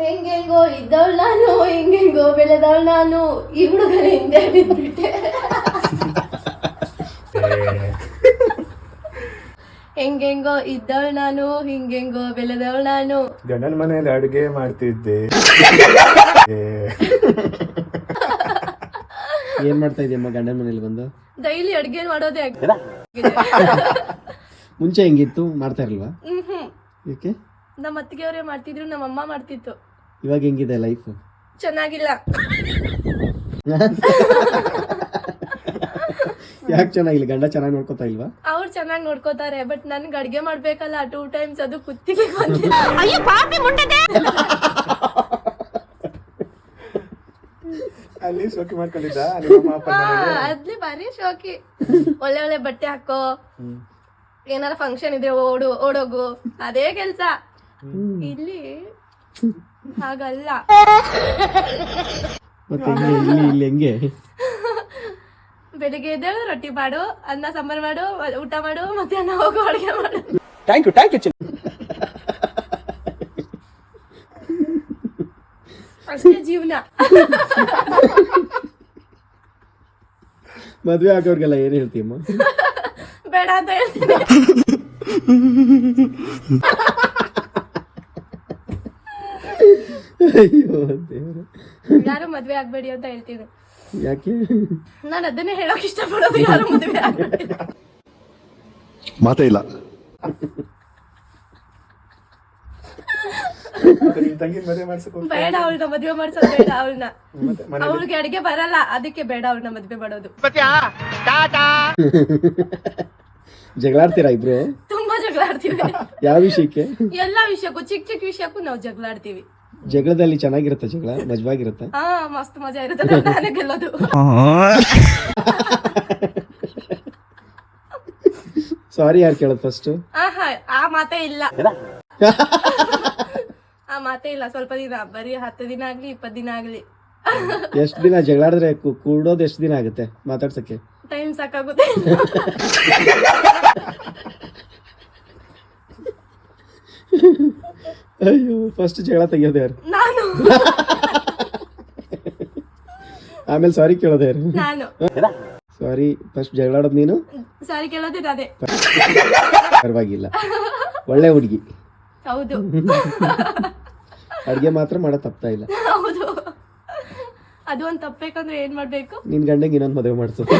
ಹೆಂಗೆಂಗೋ ಇದ್ದವಳು ನಾನು, ಹೆಂಗೆಂಗೋ ಬೆಳೆದವಳು ನಾನು, ಈ ಹುಡುಗನ ಹಿಂದೆ ಬಿದ್ಬಿಟ್ಟೆ. ಹೆಂಗೆಂಗೋ ಇದ್ದವಳು ನಾನು, ಹಿಂಗೆಂಗೋ ಬೆಳೆದವಳು ನಾನು. ಗಂಡನ ಮನೆಯಲ್ಲಿ ಅಡುಗೆ ಮಾಡ್ತಿದ್ದೆ. ಏನ್ ಮಾಡ್ತಾ ಇದೆಯಮ್ಮ ಗಂಡನ ಮನೇಲಿ ಬಂದು? ಡೈಲಿ ಅಡ್ಗೆ ಮಾಡೋದೇ ಮುಂಚೆ ಹೆಂಗಿತ್ತು, ಮಾಡ್ತಾ ಇರಲ್ವಾ? ಯಾಕೆ? ನಮ್ಮ ಅತ್ತಿಗೆಯವರೇ ಮಾಡ್ತಿದ್ರು, ನಮ್ಮ ಅಮ್ಮ ಮಾಡ್ತಿತ್ತು. ಇವಾಗ ಹೆಂಗಿದೆ ಲೈಫ್? ಚೆನ್ನಾಗಿಲ್ಲ. ಯಾಕೆ ಚೆನ್ನಾಗಿಲ್ಲ? ಗಂಡ ಚೆನ್ನಾಗಿ ನೋಡ್ಕೋತಾ ಇಲ್ವಾ? ಅವ್ರು ಚೆನ್ನಾಗಿ ನೋಡ್ಕೋತಾರೆ, ಬಟ್ ನನ್ಗೆ ಅಡ್ಗೆ ಮಾಡ್ಬೇಕಲ್ಲ 2 times, ಅದು ಕುತ್ತಿಗೆ ಅಲ್ಲಿ ಶೋಕಿ ಮಾಡ್ಕೊಂಡಿದ್ದ ಅದ್ಲಿ ಬಾರಿ ಶೋಕಿ. ಒಳ್ಳೆ ಒಳ್ಳೆ ಬಟ್ಟೆ ಹಾಕೋ, ಏನಾರ ಫಂಕ್ಷನ್ ಇದ್ರೆ ಓಡೋಗು, ಅದೇ ಕೆಲ್ಸ. ಇಲ್ಲಿ ಹಾಗಲ್ಲ. ಮತ್ತೆ ಇಲ್ಲಿ ಹೆಂಗೆ? ಬೆಳಿಗ್ಗೆ ಎದ್ದೇಳು, ರೊಟ್ಟಿ ಮಾಡು, ಅನ್ನ ಸಾಂಬಾರ್ ಮಾಡು, ಊಟ ಮಾಡು, ಮಧ್ಯಾಹ್ನ ಹೋಗು ಅಡ್ಗೆ ಮಾಡು. ಥ್ಯಾಂಕ್ ಯು ಅಷ್ಟೇ ಜೀವನ. ಮದ್ವೆ ಆಗೋರ್ಗೆಲ್ಲ ಏನ್ ಹೇಳ್ತೀಯಮ್ಮ? ಬೇಡ ಅಂತ ಹೇಳ್ತೀನಿ. ಅಯ್ಯೋ ದೇವ್ರೆ, ಯಾರು ಮದ್ವೆ ಆಗ್ಬೇಡಿ ಅಂತ ಹೇಳ್ತೀನಿ. ಯಾಕೆ? ನಾನು ಅದನ್ನೇ ಹೇಳೋಕ್ ಇಷ್ಟಪಡೋದು, ಯಾರು ಮದ್ವೆ ಆಗ್ಬೇಡಿ. ಮಾತೇ ಇಲ್ಲ. ತಂಗಿ ಮದುವೆ ಮಾಡ್ಸಕ್ ಬೇಡ, ಅವಳನ್ನ ಮದ್ವೆ ಮಾಡ್ಸೋದು ಬೇಡ. ಅವಳಿಗೆ ಅಡಿಗೆ ಬರಲ್ಲ, ಅದಕ್ಕೆ ಬೇಡ ಅವಳನ್ನ ಮದ್ವೆ ಮಾಡೋದು. ಜಗಳಾಡ್ತೀರಾ ಇಬ್ರು? ತುಂಬಾ ಜಗಳ ಆಡ್ತೀವಿ. ಯಾವ ವಿಷಯಕ್ಕೆ? ಎಲ್ಲಾ ವಿಷಯಕ್ಕೂ, ಚಿಕ್ಕ ಚಿಕ್ಕ ವಿಷಯಕ್ಕೂ ನಾವು ಜಗಳ ಆಡ್ತೀವಿ. ಜಗಳದಲ್ಲಿ ಚೆನ್ನಾಗಿರುತ್ತೆ ಜಗಳ, ಮಜವಾಗಿರುತ್ತೆ. ಹಾ, ಮಸ್ತ್ ಮಜಾ ಇರುತ್ತೆ. ನಾನೇ ಗೆಲ್ಲೋದು. ಸಾರಿ ಯಾರು ಕೇಳೋದು ಫಸ್ಟ್? ಆ ಮಾತೇ ಇಲ್ಲ. ಆ ಮಾತೇ ಇಲ್ಲ. ಸ್ವಲ್ಪ ದಿನ, ಬರೀ 10 ದಿನ ಆಗ್ಲಿ 20 ದಿನ ಆಗ್ಲಿ. ಎಷ್ಟ್ ದಿನ ಜಗಳಾಡಿದ್ರೆ ಕೂಡೋದು ಎಷ್ಟು ದಿನ ಆಗುತ್ತೆ ಮಾತಾಡ್ಸಕ್ಕೆ? ಟೈಮ್ ಸಾಕಾಗುತ್ತೆ. ಅಯ್ಯೋ, ಫಸ್ಟ್ ಜಗಳ ತೆಗಿಯೋದು ಯಾರು? ನಾನು. ಆಮೇಲೆ ಸಾರಿ ಕೇಳೋದು ಯಾರು? ನಾನು. ಸಾರಿ ಫಸ್ಟ್ ಜಗಳಾಡೋದು ನೀನು? ಸಾರಿ ಕೇಳೋದೇ ಅದೇ. ಪರವಾಗಿಲ್ಲ, ಒಳ್ಳೆ ಹುಡುಗಿ. ಹೌದು. ಅಡ್ಗೆ ಮಾತ್ರ ಮಾಡೋ ತಪ್ತಾ ಇಲ್ಲ. ಹೌದು. ಅದು ಒಂದ್ ತಪ್ಪಬೇಕಂದ್ರೆ ಏನ್ ಮಾಡ್ಬೇಕು? ನಿನ್ ಗಂಡಂಗೆ ಇನ್ನೊಂದು ಮದುವೆ ಮಾಡ್ಸೋದು.